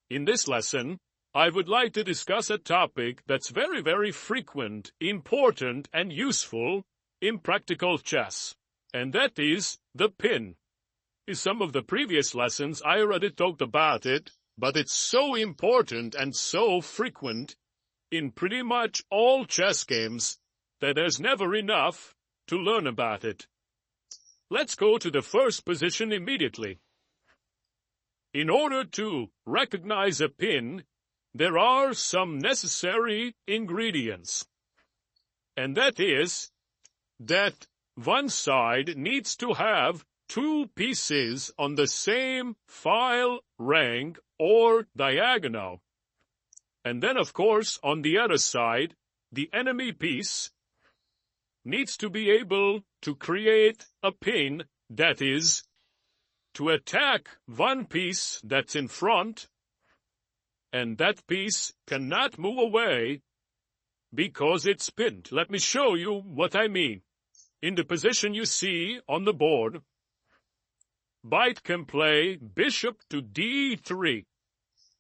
In this lesson, I would like to discuss a topic that's very, very frequent, important, and useful in practical chess, and that is the pin. In some of the previous lessons, I already talked about it, but it's so important and so frequent in pretty much all chess games that there's never enough to learn about it. Let's go to the first position immediately. In order to recognize a pin, there are some necessary ingredients, and that is that one side needs to have two pieces on the same file rank or diagonal. And then, of course, on the other side, the enemy piece needs to be able to create a pin, that is, to attack one piece that's in front, and that piece cannot move away because it's pinned. Let me show you what I mean. In the position you see on the board, White can play bishop to d3.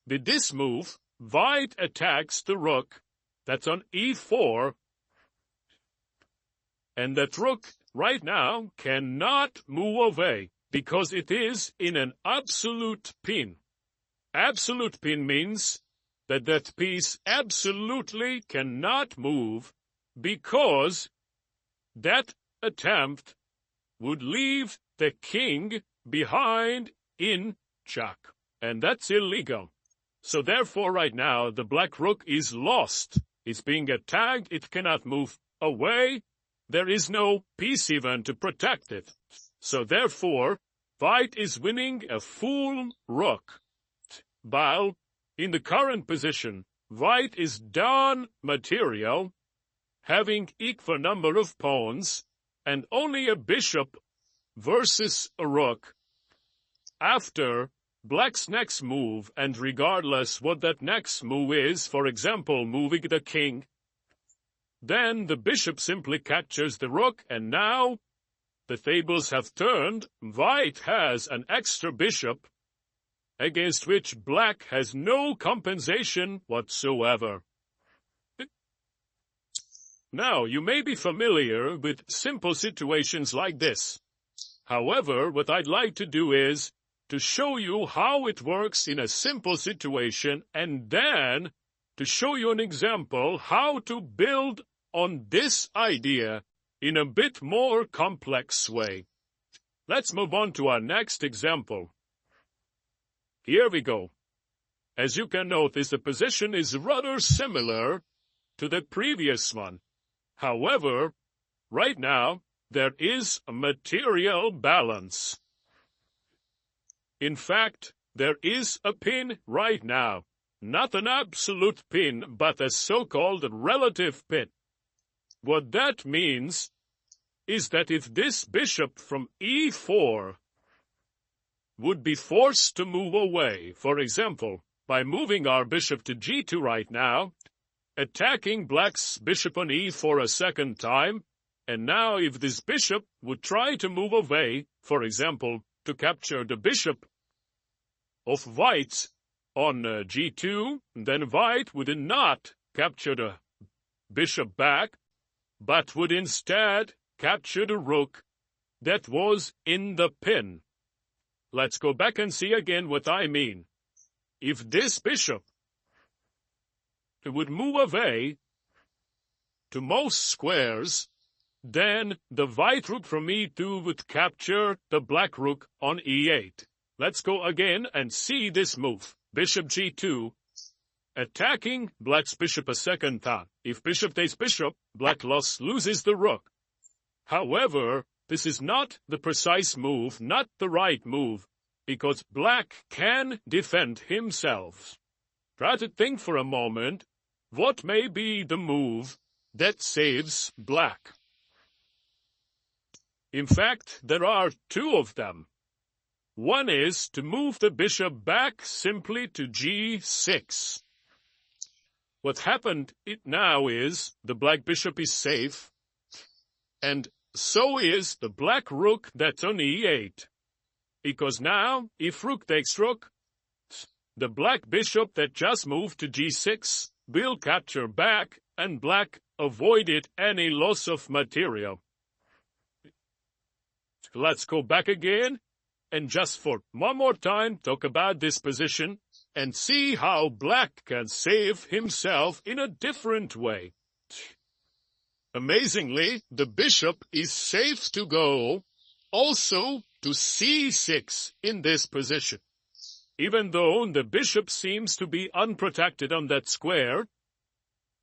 With this move, White attacks the rook that's on e4, and that rook right now cannot move away because it is in an absolute pin. Absolute pin means that that piece absolutely cannot move because that attempt would leave the king behind in check, and that's illegal. So therefore right now the black rook is lost. It's being attacked, it cannot move away, there is no piece even to protect it. So therefore White is winning a full rook, while in the current position White is down material, having equal number of pawns, and only a bishop versus a rook. After Black's next move, and regardless what that next move is, for example, moving the king, then the bishop simply captures the rook, and now the tables have turned. White has an extra bishop, against which Black has no compensation whatsoever. Now, you may be familiar with simple situations like this. However, what I'd like to do is to show you how it works in a simple situation, and then to show you an example how to build on this idea in a bit more complex way. Let's move on to our next example. Here we go. As you can notice, the position is rather similar to the previous one. However, right now, there is a material balance. In fact, there is a pin right now. Not an absolute pin, but a so-called relative pin. What that means is that if this bishop from e4 would be forced to move away, for example, by moving our bishop to g2 right now, attacking Black's bishop on e4 a second time, and now if this bishop would try to move away, for example, to capture the bishop of White on g2, then White would not capture the bishop back, but would instead capture the rook that was in the pin. Let's go back and see again what I mean. If this bishop would move away to most squares, then the white rook from e2 would capture the black rook on e8. Let's go again and see this move. Bishop g2, attacking Black's bishop a second time. If bishop takes bishop, Black loses the rook. However, this is not the precise move, not the right move, because Black can defend himself. Try to think for a moment, what may be the move that saves Black? In fact, there are two of them. One is to move the bishop back simply to g6. What happened now is the black bishop is safe, and so is the black rook that's on e8. Because now, if rook takes rook, the black bishop that just moved to g6 will capture back, and black avoided any loss of material. Let's go back again, and just for one more time talk about this position, and see how black can save himself in a different way. Amazingly, the bishop is safe to go also to c6 in this position. Even though the bishop seems to be unprotected on that square,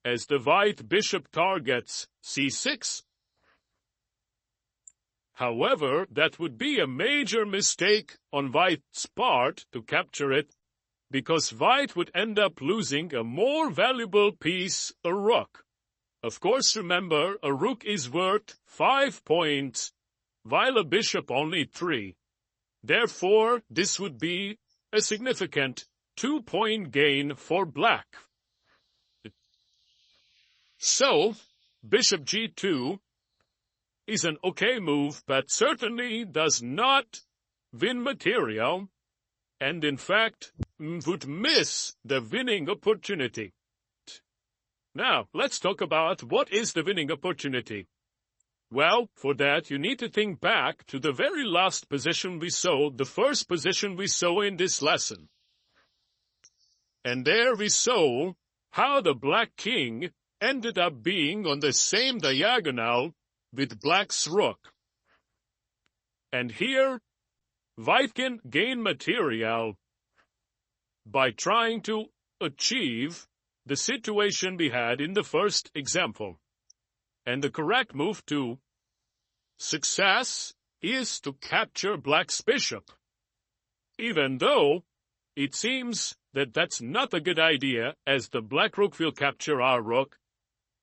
as the white bishop targets c6. However, that would be a major mistake on white's part to capture it, because white would end up losing a more valuable piece, a rook. Of course, remember, a rook is worth 5 points, while a bishop only 3. Therefore, this would be a significant 2-point gain for black. So, bishop g2 is an okay move, but certainly does not win material, and in fact would miss the winning opportunity. Now, let's talk about what is the winning opportunity. Well, for that you need to think back to the very last position we saw, the first position we saw in this lesson. And there we saw how the black king ended up being on the same diagonal with black's rook. And here, white can gain material by trying to achieve the situation we had in the first example. And the correct move to success is to capture black's bishop, even though it seems that that's not a good idea, as the black rook will capture our rook.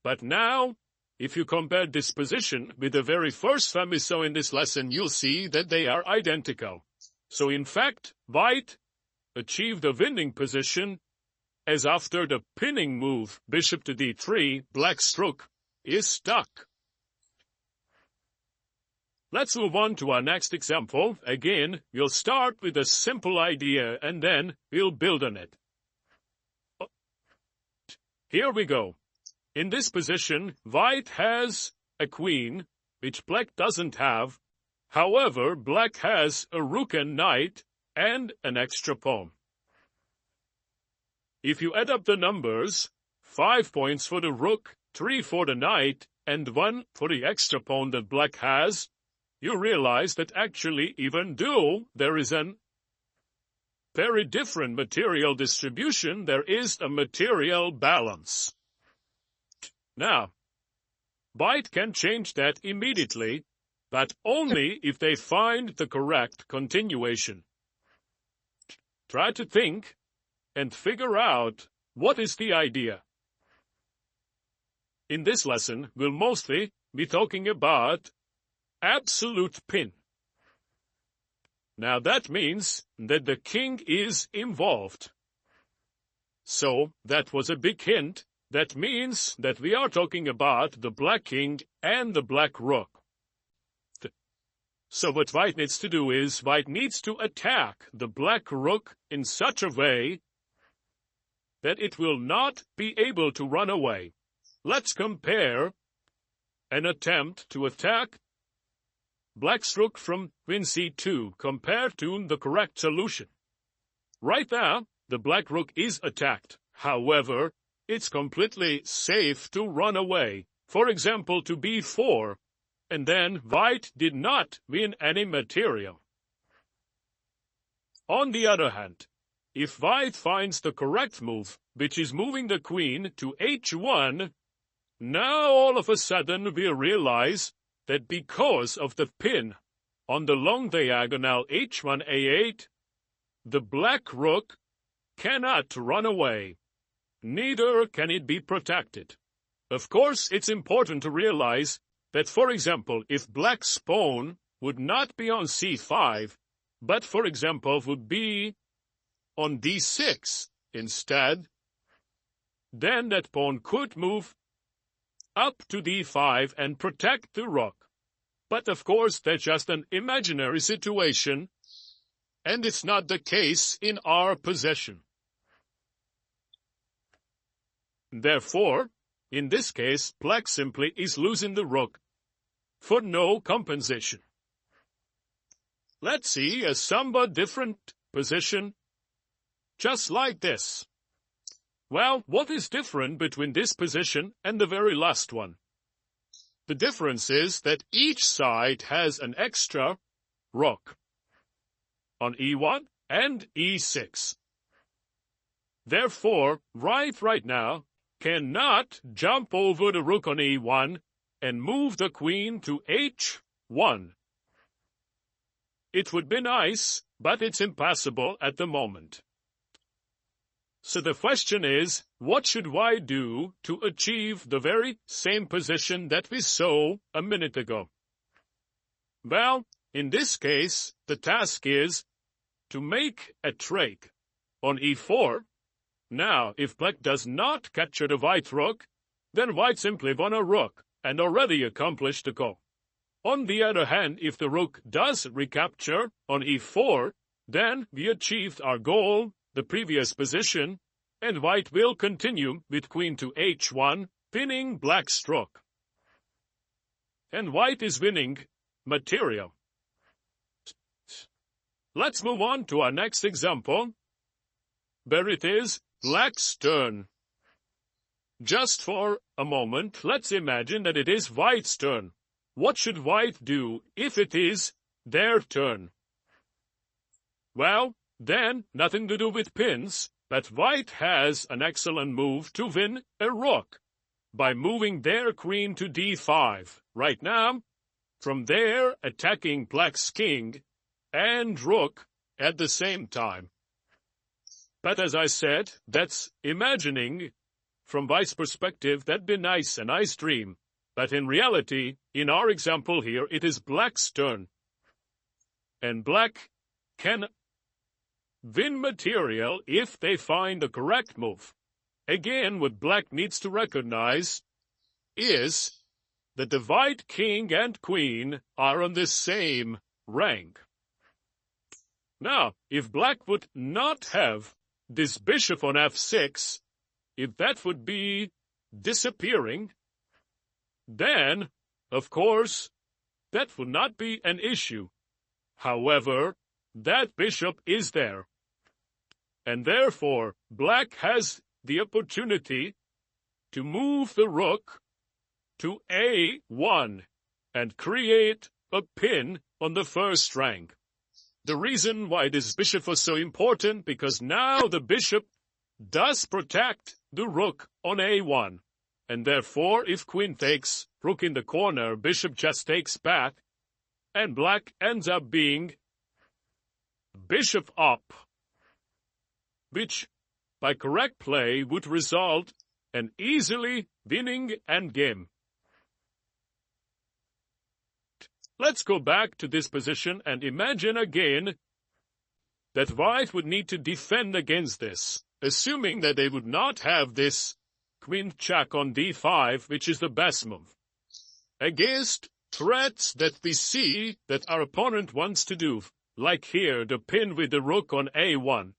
But now, if you compare this position with the very first one we saw in this lesson, you'll see that they are identical. So in fact, white achieved a winning position, as after the pinning move, bishop to d3, black's rook is stuck. Let's move on to our next example. Again, we'll start with a simple idea, and then we'll build on it. Here we go. In this position, white has a queen, which black doesn't have. However, black has a rook and knight, and an extra pawn. If you add up the numbers, 5 points for the rook, 3 for the knight, and 1 for the extra pawn that black has, you realize that actually, even though there is a very different material distribution, there is a material balance. Now, white can change that immediately, but only if they find the correct continuation. Try to think and figure out what is the idea. In this lesson, we'll mostly be talking about absolute pin. Now that means that the king is involved. So that was a big hint. That means that we are talking about the black king and the black rook. So what white needs to do is, white needs to attack the black rook in such a way that it will not be able to run away. Let's compare an attempt to attack black's rook from queen c2 compared to the correct solution. Right now, the black rook is attacked. However, it's completely safe to run away, for example to b4, and then white did not win any material. On the other hand, if white finds the correct move, which is moving the queen to h1, now all of a sudden we realize that because of the pin on the long diagonal h1 a8, the black rook cannot run away. Neither can it be protected. Of course, it's important to realize that, for example, if black's pawn would not be on c5, but, for example, would be on d6 instead, then that pawn could move up to d5 and protect the rook. But, of course, that's just an imaginary situation, and it's not the case in our possession. Therefore, in this case, black simply is losing the rook for no compensation. Let's see a somewhat different position, just like this. Well, what is different between this position and the very last one? The difference is that each side has an extra rook on e1 and e6. Therefore, white right now cannot jump over the rook on e1 and move the queen to h1. It would be nice, but it's impossible at the moment. So the question is, what should white do to achieve the very same position that we saw a minute ago? Well, in this case, the task is to make a trade on e4. Now, if black does not capture the white rook, then white simply won a rook and already accomplished the goal. On the other hand, if the rook does recapture on e4, then we achieved our goal, the previous position, and white will continue with queen to h1, pinning black's rook. And white is winning material. Let's move on to our next example, where it is black's turn. Just for a moment, let's imagine that it is white's turn. What should white do if it is their turn? Well, then, nothing to do with pins, but white has an excellent move to win a rook by moving their queen to d5. Right now, from there attacking black's king and rook at the same time. But as I said, that's imagining from white's perspective. That'd be nice, a nice dream. But in reality, in our example here, it is black's turn. And black can win material if they find the correct move. Again, what black needs to recognize is that the white king and queen are on the same rank. Now, if black would not have this bishop on f6, if that would be disappearing, then, of course, that would not be an issue. However, that bishop is there. And therefore, black has the opportunity to move the rook to a1 and create a pin on the first rank. The reason why this bishop was so important, because now the bishop does protect the rook on a1. And therefore, if queen takes rook in the corner, bishop just takes back, and black ends up being bishop up, which, by correct play, would result in easily winning endgame. Let's go back to this position and imagine again that white would need to defend against this, assuming that they would not have this queen check on d5, which is the best move, against threats that we see that our opponent wants to do, like here, the pin with the rook on a1.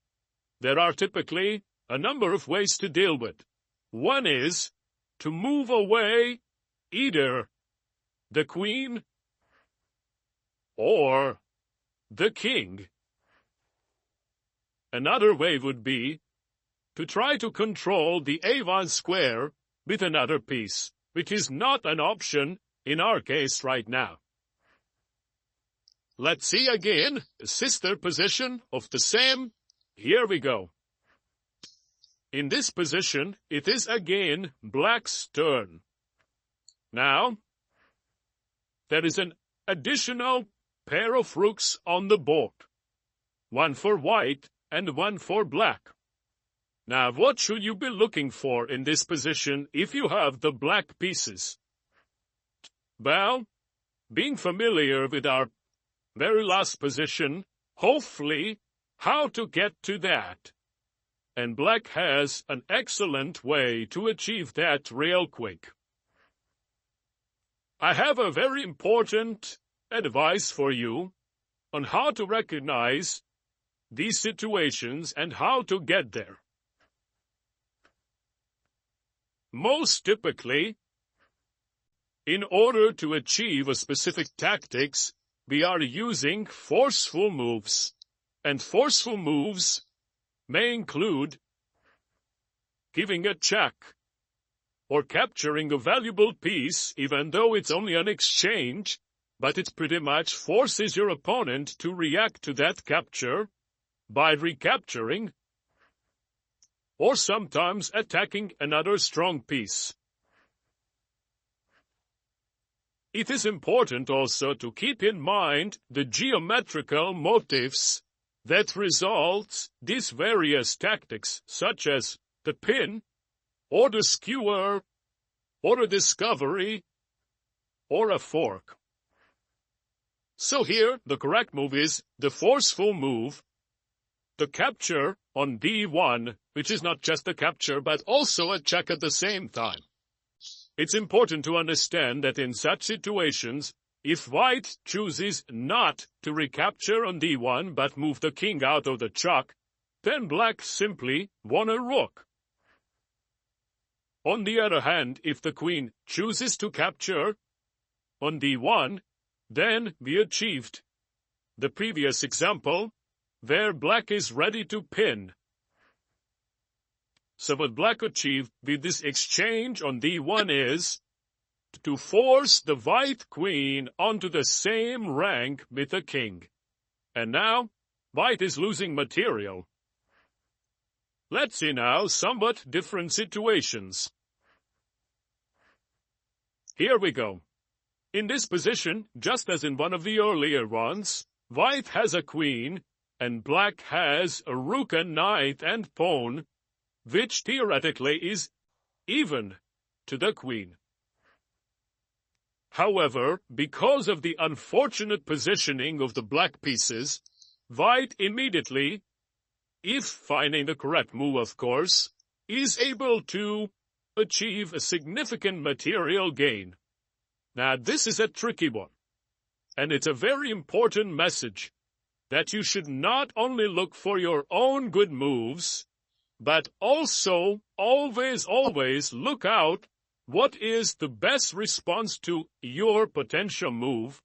There are typically a number of ways to deal with. One is to move away either the queen or the king. Another way would be to try to control the a1 square with another piece, which is not an option in our case right now. Let's see again a sister position of the same. Here we go. In this position, it is again black's turn. Now, there is an additional pair of rooks on the board, one for white and one for black. Now, what should you be looking for in this position if you have the black pieces? Well, being familiar with our very last position, hopefully, how to get to that. And black has an excellent way to achieve that real quick. I have a very important advice for you on how to recognize these situations and how to get there. Most typically, in order to achieve a specific tactics, we are using forceful moves. And forceful moves may include giving a check, or capturing a valuable piece even though it's only an exchange, but it pretty much forces your opponent to react to that capture by recapturing, or sometimes attacking another strong piece. It is important also to keep in mind the geometrical motifs that result these various tactics, such as the pin, or the skewer, or a discovery, or a fork. So here, the correct move is the forceful move, the capture on d1, which is not just a capture, but also a check at the same time. It's important to understand that in such situations, if white chooses not to recapture on d1 but move the king out of the chuck, then black simply won a rook. On the other hand, if the queen chooses to capture on d1, then we achieved the previous example, where black is ready to pin. So what black achieved with this exchange on d1 is to force the white queen onto the same rank with the king. And now, white is losing material. Let's see now somewhat different situations. Here we go. In this position, just as in one of the earlier ones, white has a queen, and black has a rook and knight and pawn, which theoretically is even to the queen. However, because of the unfortunate positioning of the black pieces, white immediately, if finding the correct move of course, is able to achieve a significant material gain. Now this is a tricky one, and it's a very important message that you should not only look for your own good moves, but also always look out what is the best response to your potential move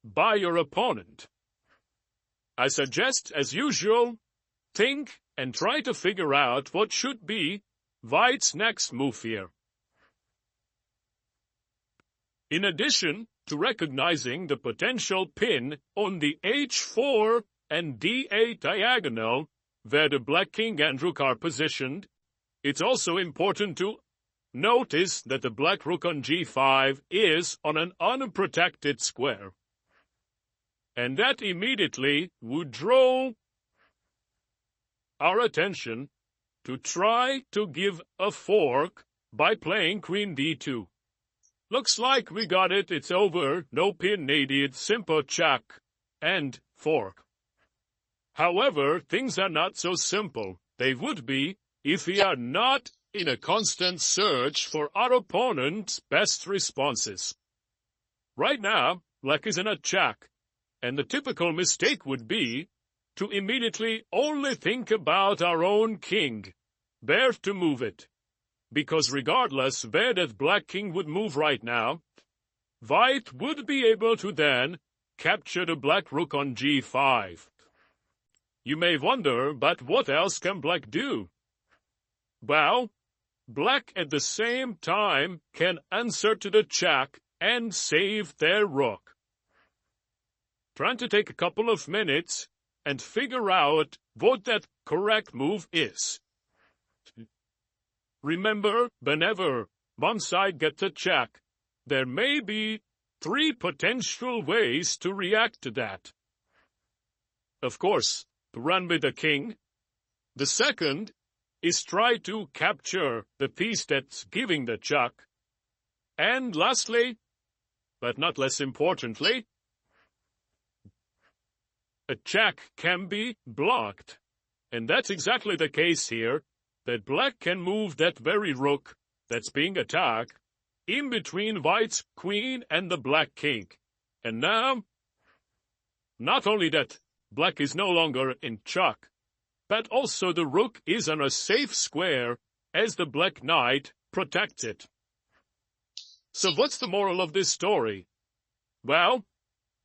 by your opponent. I suggest, as usual, think and try to figure out what should be white's next move here. In addition to recognizing the potential pin on the h4 and d8 diagonal, where the black king and rook are positioned, it's also important to notice that the black rook on g5 is on an unprotected square. And that immediately would draw our attention to try to give a fork by playing queen d2. Looks like we got it, it's over, no pin needed, simple check and fork. However, things are not so simple. They would be if we are not in a constant search for our opponent's best responses. Right now, black is in a check, and the typical mistake would be to immediately only think about our own king, where to move it. Because regardless where that black king would move right now, white would be able to then capture the black rook on g5. You may wonder, but what else can black do? Well, black at the same time can answer to the check and save their rook. Trying to take a couple of minutes and figure out what that correct move is. Remember, whenever one side gets a check, there may be 3 potential ways to react to that. Of course, to run with the king. The second is try to capture the piece that's giving the check. And lastly, but not less importantly, a check can be blocked. And that's exactly the case here, that black can move that very rook that's being attacked in between white's queen and the black king. And now, not only that black is no longer in check, but also the rook is on a safe square as the black knight protect it. So what's the moral of this story? Well,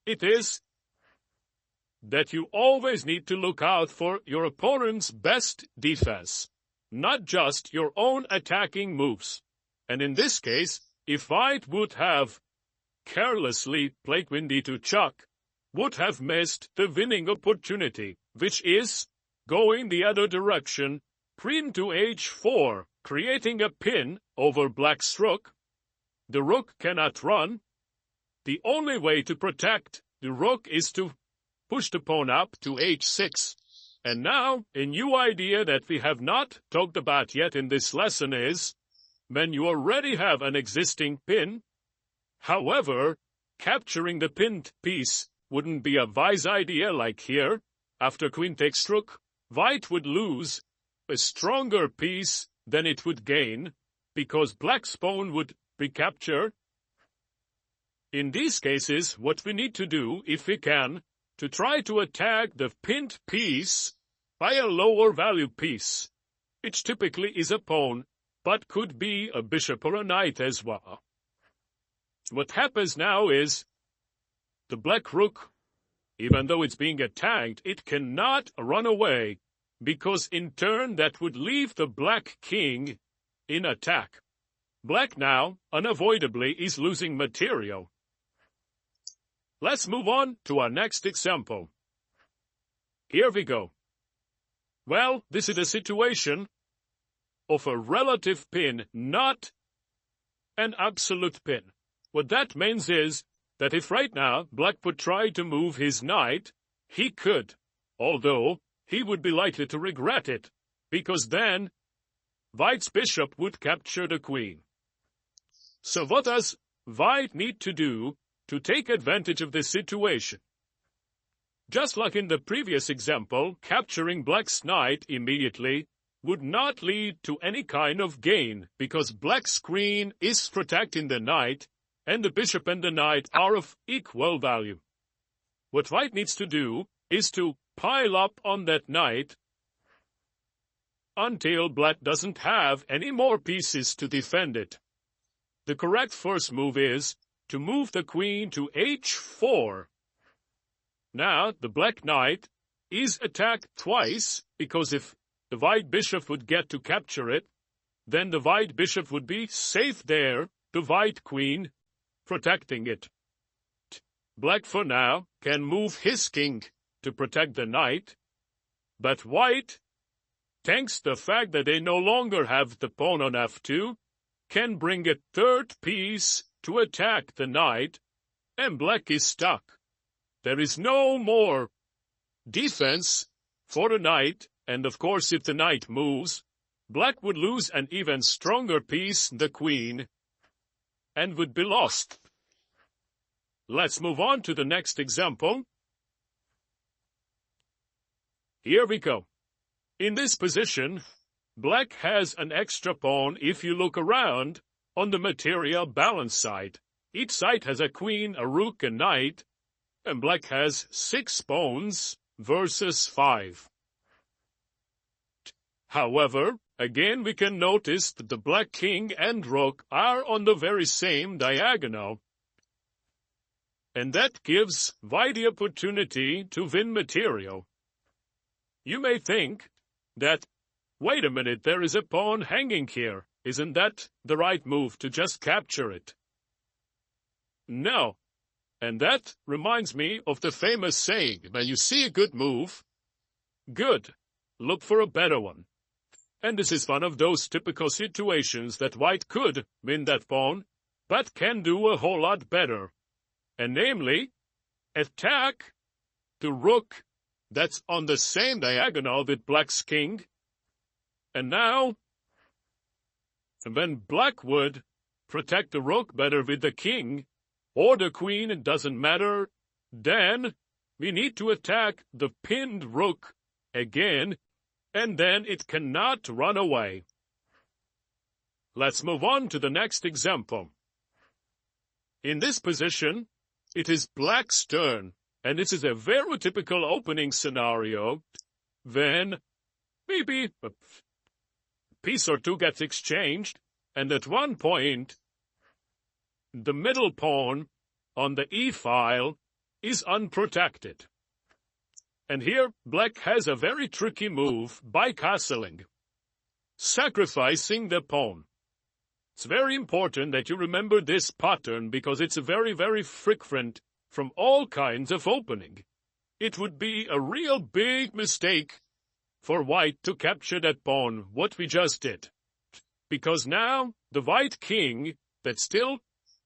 it is that you always need to look out for your opponent's best defense, not just your own attacking moves. And in this case, if white would have carelessly played queen d2 check, would have missed the winning opportunity, which is going the other direction, queen to h4, creating a pin over black's rook. The rook cannot run. The only way to protect the rook is to push the pawn up to h6. And now, a new idea that we have not talked about yet in this lesson is, when you already have an existing pin, however, capturing the pinned piece wouldn't be a wise idea like here. After queen takes rook, white would lose a stronger piece than it would gain, because black's pawn would be captured. In these cases, what we need to do, if we can, to try to attack the pinned piece by a lower value piece, which typically is a pawn, but could be a bishop or a knight as well. What happens now is, the black rook, even though it's being attacked, it cannot run away, because in turn that would leave the black king in attack. Black now, unavoidably, is losing material. Let's move on to our next example. Here we go. Well, this is a situation of a relative pin, not an absolute pin. What that means is that if right now black would try to move his knight, he could, although he would be likely to regret it, because then white's bishop would capture the queen. So what does white need to do to take advantage of this situation? Just like in the previous example, capturing black's knight immediately would not lead to any kind of gain, because black's queen is protecting the knight, and the bishop and the knight are of equal value. What white needs to do is to pile up on that knight until black doesn't have any more pieces to defend it. The correct first move is to move the queen to h4. Now, the black knight is attacked twice, because if the white bishop would get to capture it, then the white bishop would be safe there, the white queen protecting it. Black for now can move his king to protect the knight, but white, thanks to the fact that they no longer have the pawn on f2, can bring a third piece to attack the knight, and black is stuck. There is no more defense for the knight, and of course if the knight moves, black would lose an even stronger piece, the queen, and would be lost. Let's move on to the next example. Here we go. In this position, black has an extra pawn if you look around on the material balance side. Each side has a queen, a rook, a knight, and black has 6 pawns versus 5. However, again we can notice that the black king and rook are on the very same diagonal, and that gives white the opportunity to win material. You may think that, wait a minute, there is a pawn hanging here. Isn't that the right move to just capture it? No. And that reminds me of the famous saying, when you see a good move, good, look for a better one. And this is one of those typical situations that white could win that pawn, but can do a whole lot better. And namely, attack the rook that's on the same diagonal with black's king. And now, when black would protect the rook better with the king, or the queen, it doesn't matter, then we need to attack the pinned rook again, and then it cannot run away. Let's move on to the next example. In this position, it is black's turn, and this is a very typical opening scenario when maybe a piece or two gets exchanged, and at one point, the middle pawn on the e-file is unprotected. And here, black has a very tricky move by castling, sacrificing the pawn. It's very important that you remember this pattern because it's very, very frequent from all kinds of opening. It would be a real big mistake for white to capture that pawn, what we just did. Because now, the white king, that's still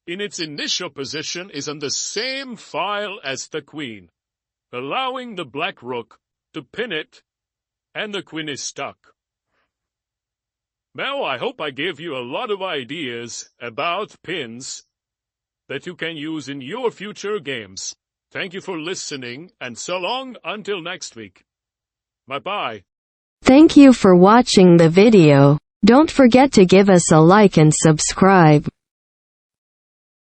in its initial position, is on the same file as the queen, allowing the black rook to pin it, and the queen is stuck. Now, I hope I gave you a lot of ideas about pins that you can use in your future games. Thank you for listening, and so long until next week. Bye-bye. Thank you for watching the video. Don't forget to give us a like and subscribe.